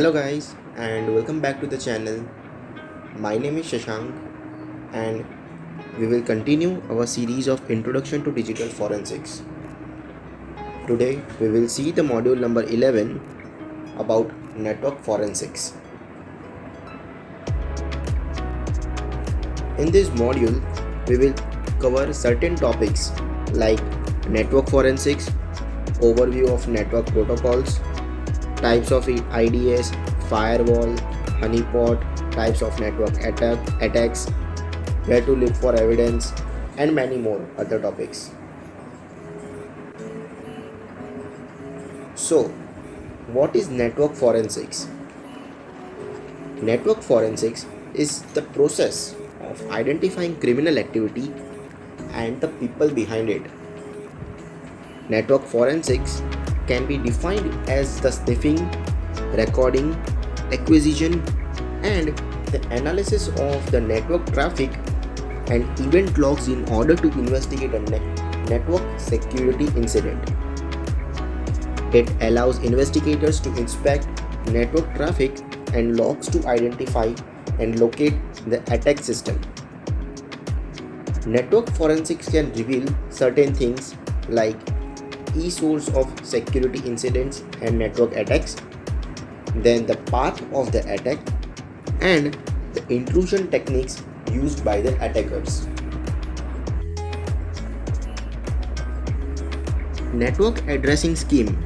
Hello guys and welcome back to the channel. My name is Shashank and we will continue our series of Introduction to Digital Forensics. Today we will see the module number 11 about network forensics. In this module we will cover certain topics like network forensics, overview of network protocols, types of IDS, firewall, honeypot, types of network attacks, where to look for evidence, and many more other topics. So, what is network forensics? Network forensics is the process of identifying criminal activity and the people behind it. Network forensics can be defined as the sniffing, recording, acquisition, and the analysis of the network traffic and event logs in order to investigate a network security incident. It allows investigators to inspect network traffic and logs to identify and locate the attack system. Network forensics can reveal certain things like source of security incidents and network attacks, then the path of the attack, and the intrusion techniques used by the attackers. Network addressing scheme.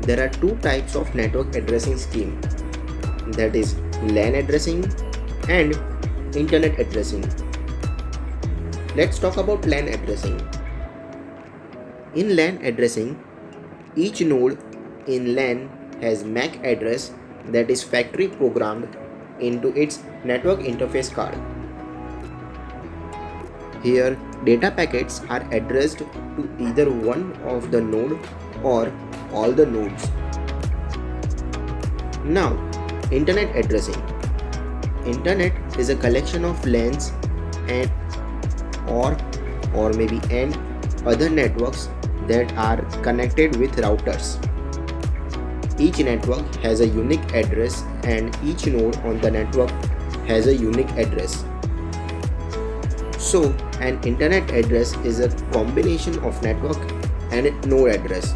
There are two types of network addressing scheme, that is LAN addressing and internet addressing. Let's talk about LAN addressing. In LAN addressing, each node in LAN has MAC address that is factory programmed into its network interface card. Here, data packets are addressed to either one of the node or all the nodes. Now, internet addressing. Internet is a collection of LANs and or maybe and other networks that are connected with routers. Each network has a unique address and each node on the network has a unique address. So, an internet address is a combination of network and node address.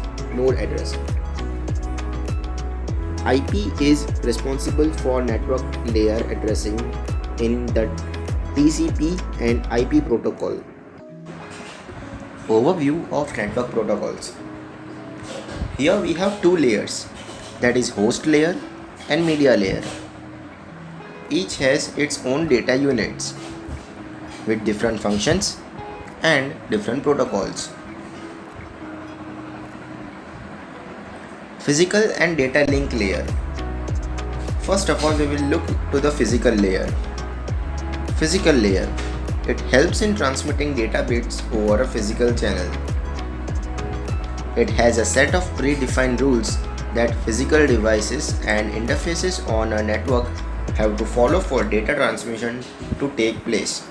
IP is responsible for network layer addressing in the TCP and IP protocol. Overview of network protocols. Here we have two layers, that is host layer and media layer. Each has its own data units with different functions and different protocols. Physical and data link layer. First of all, we will look to the physical layer. Physical layer. It helps in transmitting data bits over a physical channel. It has a set of predefined rules that physical devices and interfaces on a network have to follow for data transmission to take place.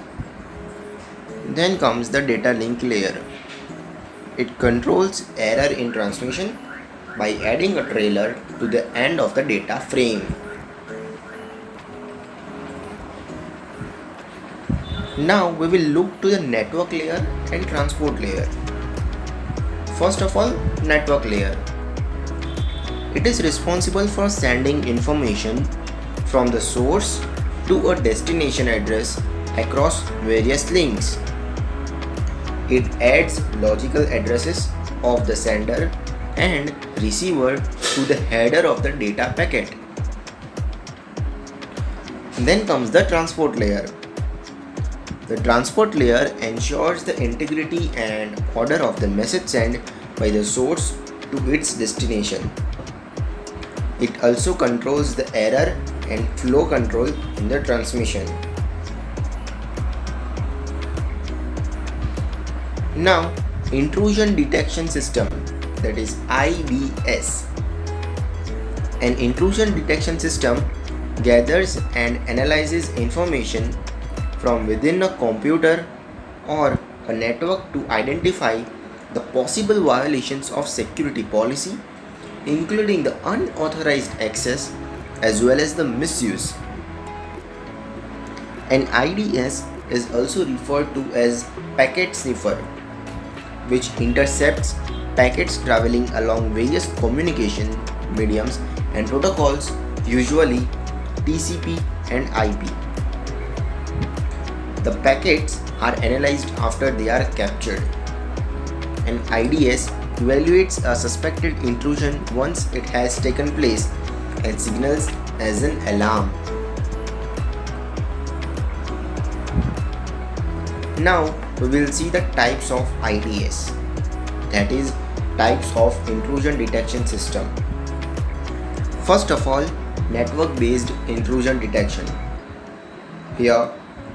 Then comes the data link layer. It controls error in transmission by adding a trailer to the end of the data frame. Now we will look to the network layer and transport layer. First of all, network layer. It is responsible for sending information from the source to a destination address across various links. It adds logical addresses of the sender and receiver to the header of the data packet. Then comes the transport layer. The transport layer ensures the integrity and order of the message sent by the source to its destination. It also controls the error and flow control in the transmission. Now, intrusion detection system, that is IDS. An intrusion detection system gathers and analyzes information from within a computer or a network to identify the possible violations of security policy, including the unauthorized access as well as the misuse. An IDS is also referred to as packet sniffer, which intercepts packets traveling along various communication mediums and protocols, usually TCP and IP. The packets are analyzed after they are captured. An IDS evaluates a suspected intrusion once it has taken place and signals as an alarm. Now we will see the types of IDS, that is, types of intrusion detection system. First of all, network-based intrusion detection. Here,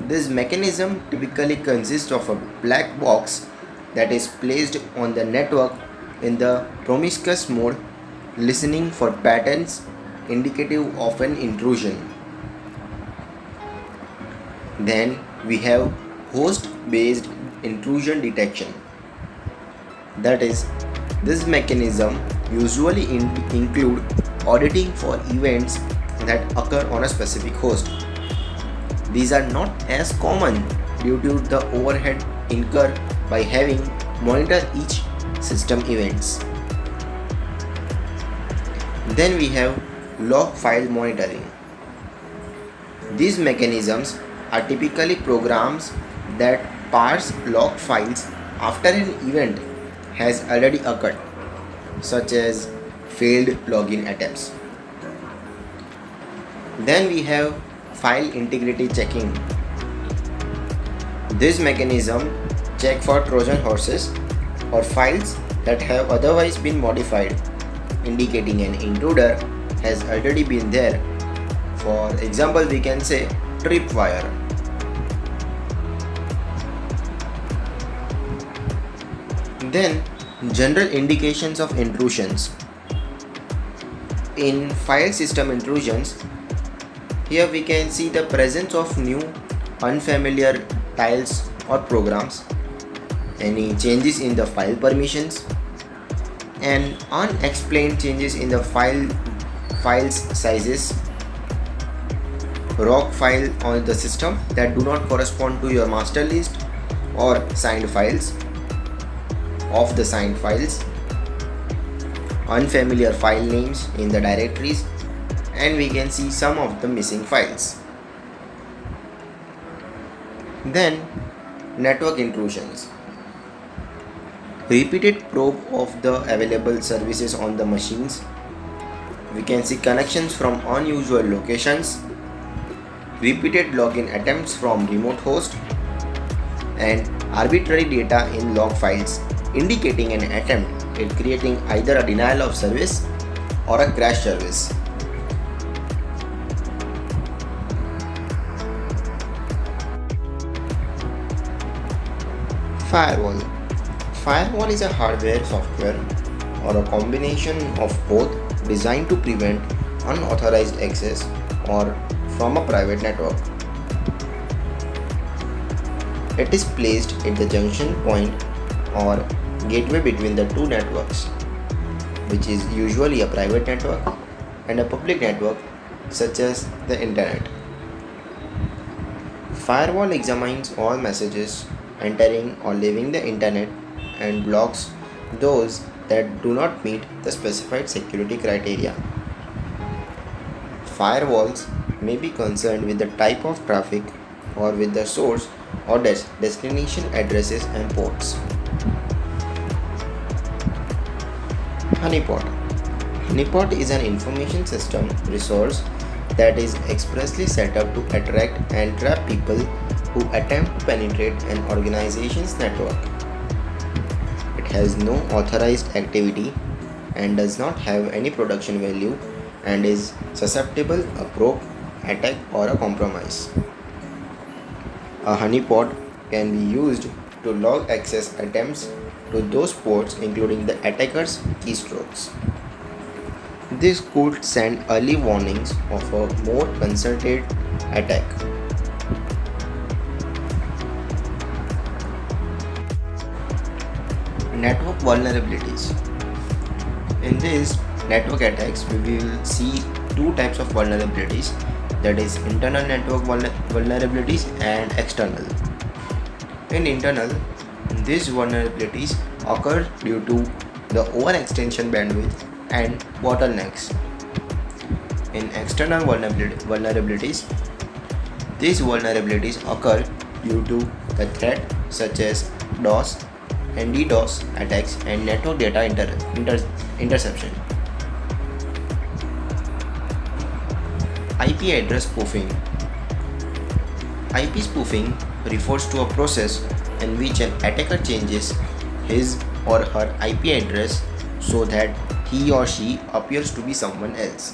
this mechanism typically consists of a black box that is placed on the network in the promiscuous mode, listening for patterns indicative of an intrusion. Then we have host-based intrusion detection. That is, this mechanism usually include auditing for events that occur on a specific host. These are not as common due to the overhead incurred by having monitor each system events. Then we have log file monitoring. These mechanisms are typically programs that parse log files after an event has already occurred, such as failed login attempts. Then we have file integrity checking. This mechanism checks for Trojan horses or files that have otherwise been modified, indicating an intruder has already been there. For example, we can say tripwire. Then, general indications of intrusions. In file system intrusions, here we can see the presence of new unfamiliar tiles or programs, any changes in the file permissions, and unexplained changes in the files sizes, rogue file on the system that do not correspond to your master list, or signed files, of the signed files, unfamiliar file names in the directories, and we can see some of the missing files. Then network intrusions. Repeated probe of the available services on the machines. We can see connections from unusual locations, repeated login attempts from remote host, and arbitrary data in log files, indicating an attempt at creating either a denial of service or a crash service. Firewall. Firewall is a hardware, software, or a combination of both designed to prevent unauthorized access or from a private network. It is placed at the junction point or gateway between the two networks, which is usually a private network and a public network such as the internet. Firewall examines all messages entering or leaving the internet and blocks those that do not meet the specified security criteria. Firewalls may be concerned with the type of traffic or with the source or destination addresses and ports. Honeypot. Honeypot is an information system resource that is expressly set up to attract and trap people who attempt to penetrate an organization's network. It has no authorized activity and does not have any production value and is susceptible to a probe, attack, or a compromise. A honeypot can be used to log access attempts to those ports, including the attacker's keystrokes. This could send early warnings of a more concerted attack. Network vulnerabilities. In these network attacks, we will see two types of vulnerabilities, that is internal network vulnerabilities and external. In internal, these vulnerabilities occur due to the overextension bandwidth and bottlenecks. In external vulnerabilities, these vulnerabilities occur due to the threat such as DOS and DDoS attacks and network data interception. IP address spoofing. IP spoofing refers to a process in which an attacker changes his or her IP address so that he or she appears to be someone else.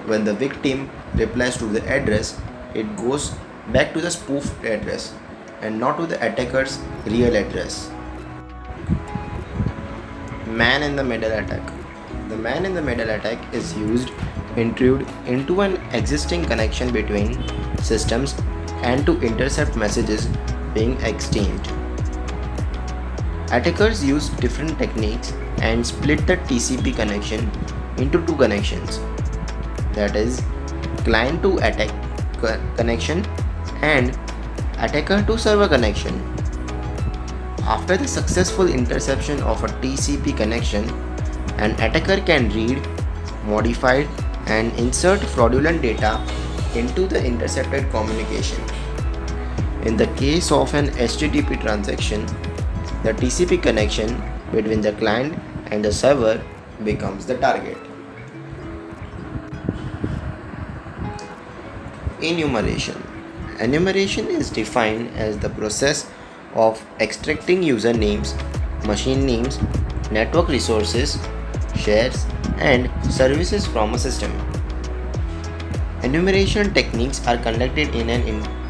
When the victim replies to the address, it goes back to the spoofed address and not to the attacker's real address. Man in the middle attack. The man in the middle attack is used to intrude into an existing connection between systems and to intercept messages being exchanged. Attackers use different techniques and split the TCP connection into two connections, that is, client to attack connection and attacker to server connection. After the successful interception of a TCP connection, an attacker can read, modify, and insert fraudulent data into the intercepted communication. In the case of an HTTP transaction, the TCP connection between the client and the server becomes the target. Enumeration. Enumeration is defined as the process of extracting usernames, machine names, network resources, shares, and services from a system. Enumeration techniques are conducted in an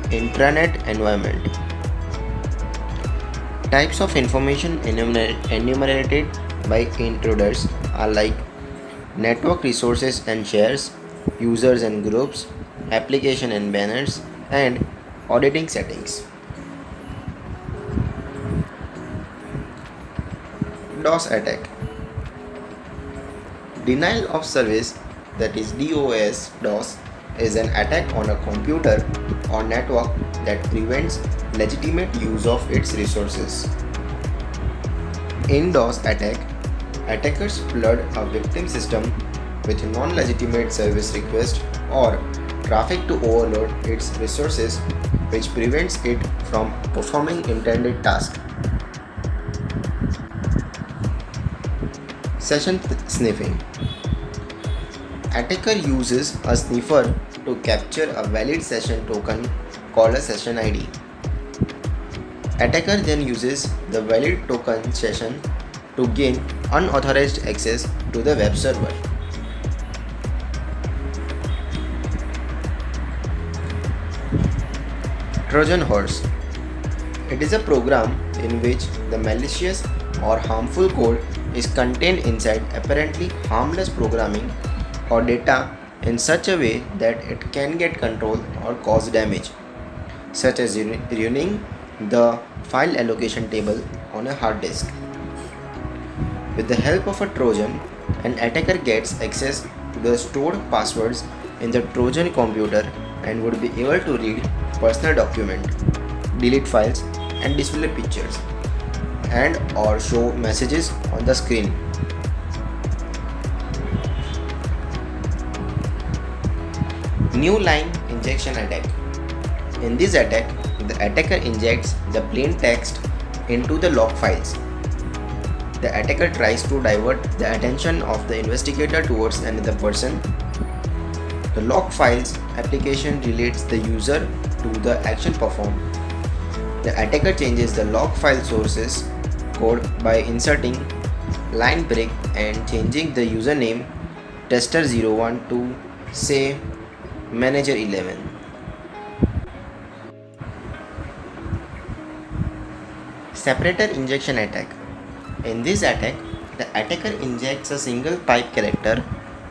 intranet environment. Types of information enumerated by intruders are like network resources and shares, users and groups, application and banners, and auditing settings. DOS attack. Denial of service, that is DOS, is an attack on a computer or network that prevents legitimate use of its resources. In DOS attack, attackers flood a victim system with non-legitimate service requests or traffic to overload its resources, which prevents it from performing intended tasks. Session sniffing. Attacker uses a sniffer to capture a valid session token called a session ID. Attacker then uses the valid token session to gain unauthorized access to the web server. Trojan horse. It is a program in which the malicious or harmful code is contained inside apparently harmless programming or data in such a way that it can get control or cause damage, such as ruining the file allocation table on a hard disk. With the help of a Trojan, an attacker gets access to the stored passwords in the Trojan computer and would be able to read personal documents, delete files, and display pictures, and or show messages on the screen. New line injection attack. In this attack, the attacker injects the plain text into the log files. The attacker tries to divert the attention of the investigator towards another person. The log files application relates the user to the action performed. The attacker changes the log file sources code by inserting line break and changing the username tester01 to say manager11. Separator injection attack. In this attack, the attacker injects a single pipe character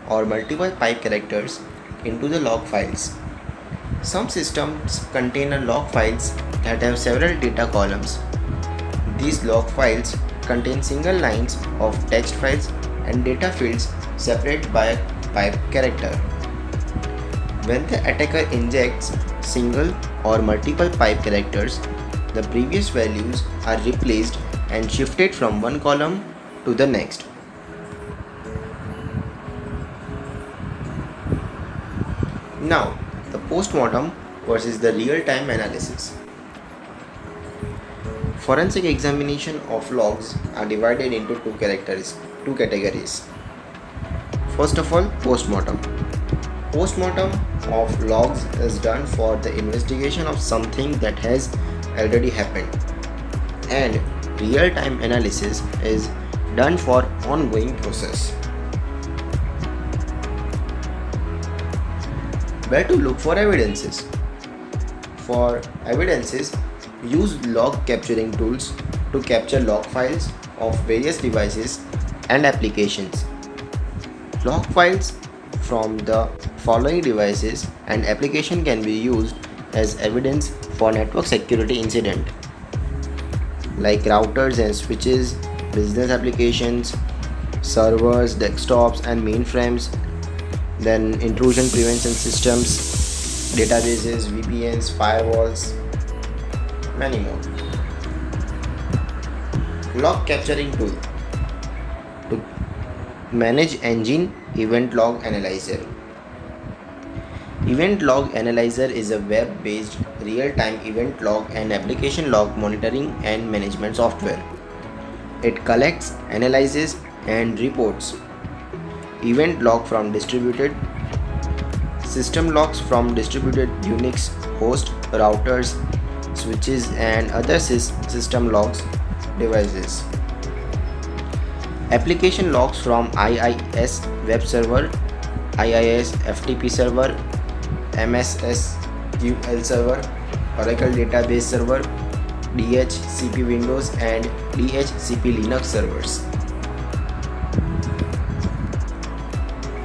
or multiple pipe characters into the log files. Some systems contain log files that have several data columns. These log files contain single lines of text files and data fields separated by pipe character. When the attacker injects single or multiple pipe characters, the previous values are replaced and shifted from one column to the next. Now, the postmortem versus the real-time analysis. Forensic examination of logs are divided into two categories. First of all, postmortem. Postmortem of logs is done for the investigation of something that has already happened, and real-time analysis is done for ongoing process. Where to look for evidences? For evidences, use log capturing tools to capture log files of various devices and applications. Log files from the following devices and application can be used as evidence for network security incident like routers and switches, business applications, servers, desktops and mainframes, then intrusion prevention systems, databases, VPNs, firewalls, many more. Log capturing tool to manage engine event log analyzer. Event log analyzer is a web-based real-time event log and application log monitoring and management software. It collects, analyzes and reports event log from distributed system logs from distributed Unix host, routers, switches and other system logs devices. Application logs from IIS web server, IIS FTP server, MS SQL server, Oracle database server, DHCP Windows and DHCP Linux servers.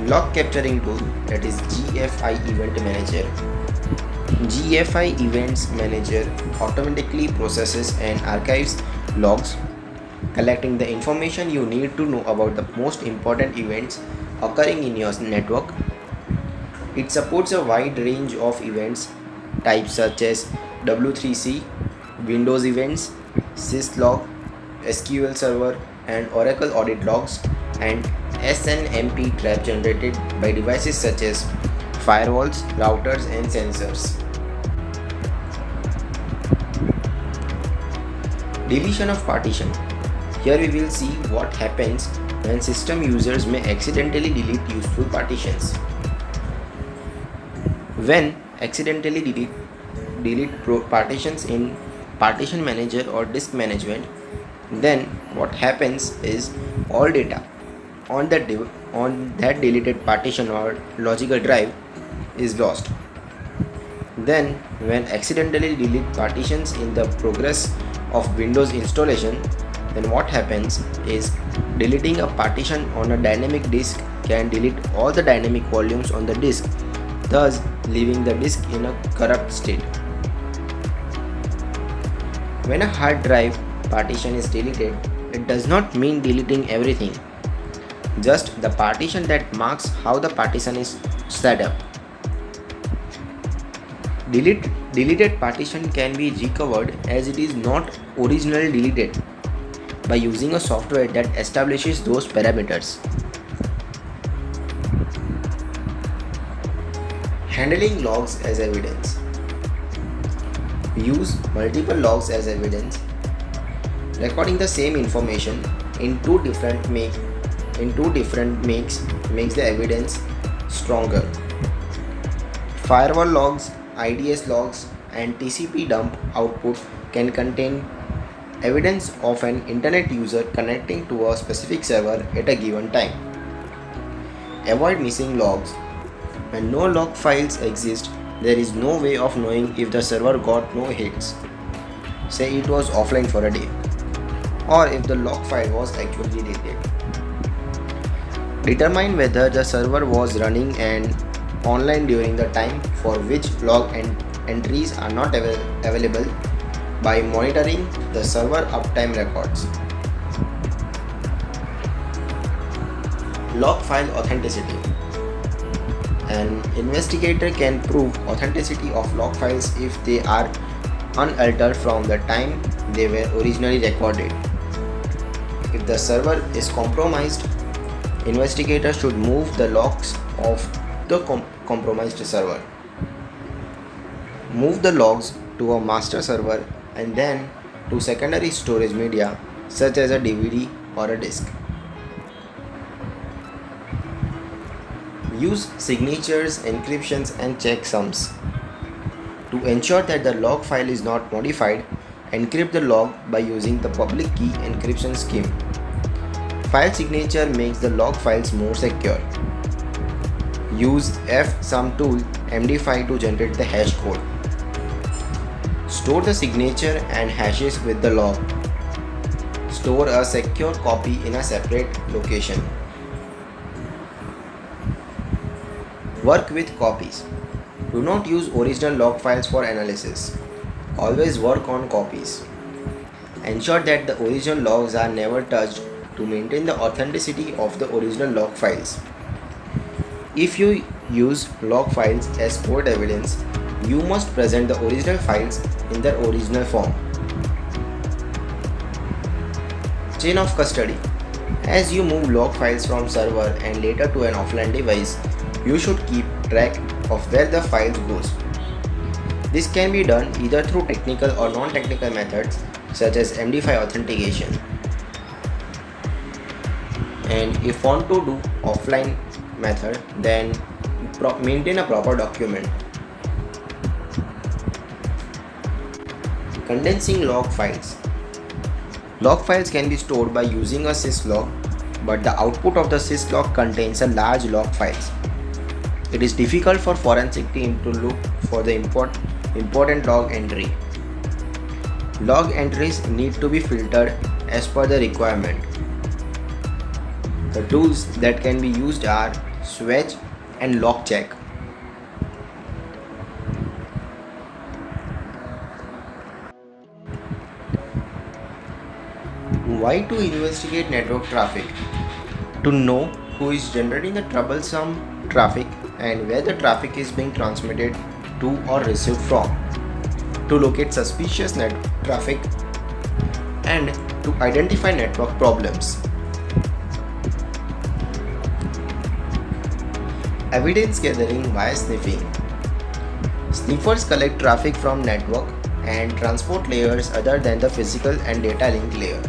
Log capturing tool, that is GFI Event Manager. GFI Events Manager automatically processes and archives logs, collecting the information you need to know about the most important events occurring in your network. It supports a wide range of events types such as W3C, Windows events, syslog, SQL server and Oracle audit logs, and SNMP trap generated by devices such as firewalls, routers and sensors. Deletion of partition. Here we will see what happens when system users may accidentally delete useful partitions. When accidentally delete partitions in partition manager or disk management, then what happens is all data on that deleted partition or logical drive is lost. Then when accidentally delete partitions in the progress of Windows installation, then what happens is deleting a partition on a dynamic disk can delete all the dynamic volumes on the disk, thus leaving the disk in a corrupt state. When a hard drive partition is deleted, it does not mean deleting everything, just the partition that marks how the partition is set up. Deleted partition can be recovered as it is not originally deleted by using a software that establishes those parameters. Handling logs as evidence. Use multiple logs as evidence. Recording the same information in two different makes makes the evidence stronger. Firewall logs, IDS logs, and TCP dump output can contain evidence of an internet user connecting to a specific server at a given time. Avoid missing logs. When no log files exist, there is no way of knowing if the server got no hits, say it was offline for a day, or if the log file was actually deleted. Determine whether the server was running and online during the time for which log entries are not available by monitoring the server uptime records. Log file authenticity. An investigator can prove authenticity of log files if they are unaltered from the time they were originally recorded. If the server is compromised, investigators should move the logs of the compromised server. Move the logs to a master server and then to secondary storage media such as a DVD or a disk. Use signatures, encryptions, and checksums. To ensure that the log file is not modified, encrypt the log by using the public key encryption scheme. File signature makes the log files more secure. Use fsum tool MD5 to generate the hash code. Store the signature and hashes with the log. Store a secure copy in a separate location. Work with copies. Do not use original log files for analysis. Always work on copies. Ensure that the original logs are never touched to maintain the authenticity of the original log files. If you use log files as court evidence, you must present the original files in their original form. Chain of custody. As you move log files from server and later to an offline device, you should keep track of where the files goes. This can be done either through technical or non-technical methods such as MD5 authentication. And if want to do offline method, then maintain a proper document. Condensing log files. Log files can be stored by using a syslog, but the output of the syslog contains a large log files. It is difficult for forensic team to look for the important log entry. Log entries need to be filtered as per the requirement. The tools that can be used are Swedge and LogCheck. Why to investigate network traffic? To know who is generating the troublesome traffic and where the traffic is being transmitted to or received from. To locate suspicious net traffic and to identify network problems. Evidence gathering via sniffing. Sniffers collect traffic from network and transport layers other than the physical and data link layer.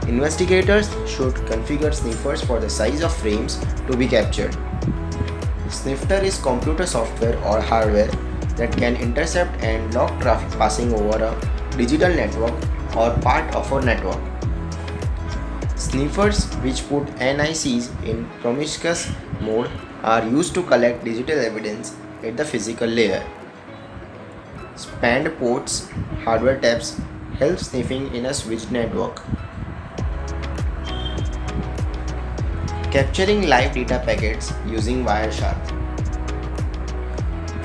Investigators should configure sniffers for the size of frames to be captured. Snifter is computer software or hardware that can intercept and log traffic passing over a digital network or part of a network. Sniffers, which put NICs in promiscuous mode, are used to collect digital evidence at the physical layer. Spanned ports, hardware taps, help sniffing in a switched network. Capturing live data packets using Wireshark.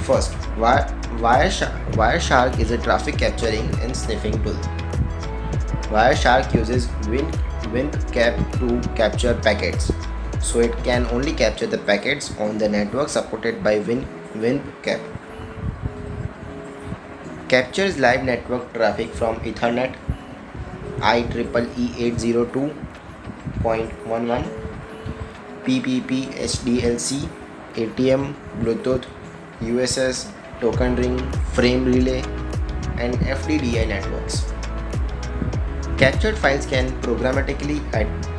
First, Wireshark is a traffic capturing and sniffing tool. Wireshark uses WinCap to capture packets, so it can only capture the packets on the network supported by WinCap. Captures live network traffic from Ethernet, IEEE 802.11, PPP, HDLC, ATM, Bluetooth, USS, token ring, frame relay, and FDDI networks. Captured files can programmatically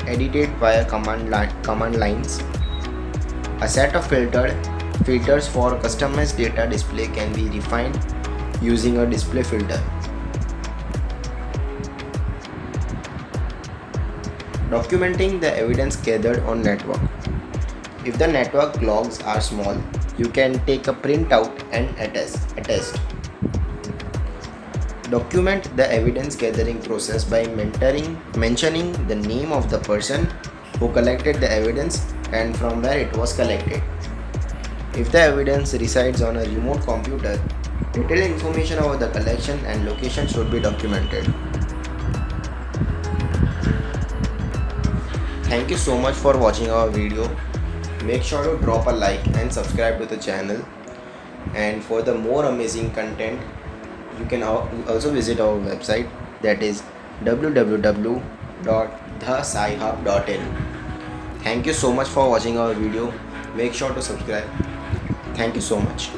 edited via command lines. A set of filters for customized data display can be refined using a display filter. Documenting the evidence gathered on network. If the network logs are small, you can take a printout and attest. Document the evidence gathering process by mentioning the name of the person who collected the evidence and from where it was collected. If the evidence resides on a remote computer, detailed information about the collection and location should be documented. Thank you so much for watching our video. Make sure to drop a like and subscribe to the channel. And for the more amazing content, you can also visit our website, that is www.thescihub.in. Thank you so much for watching our video. Make sure to subscribe. Thank you so much.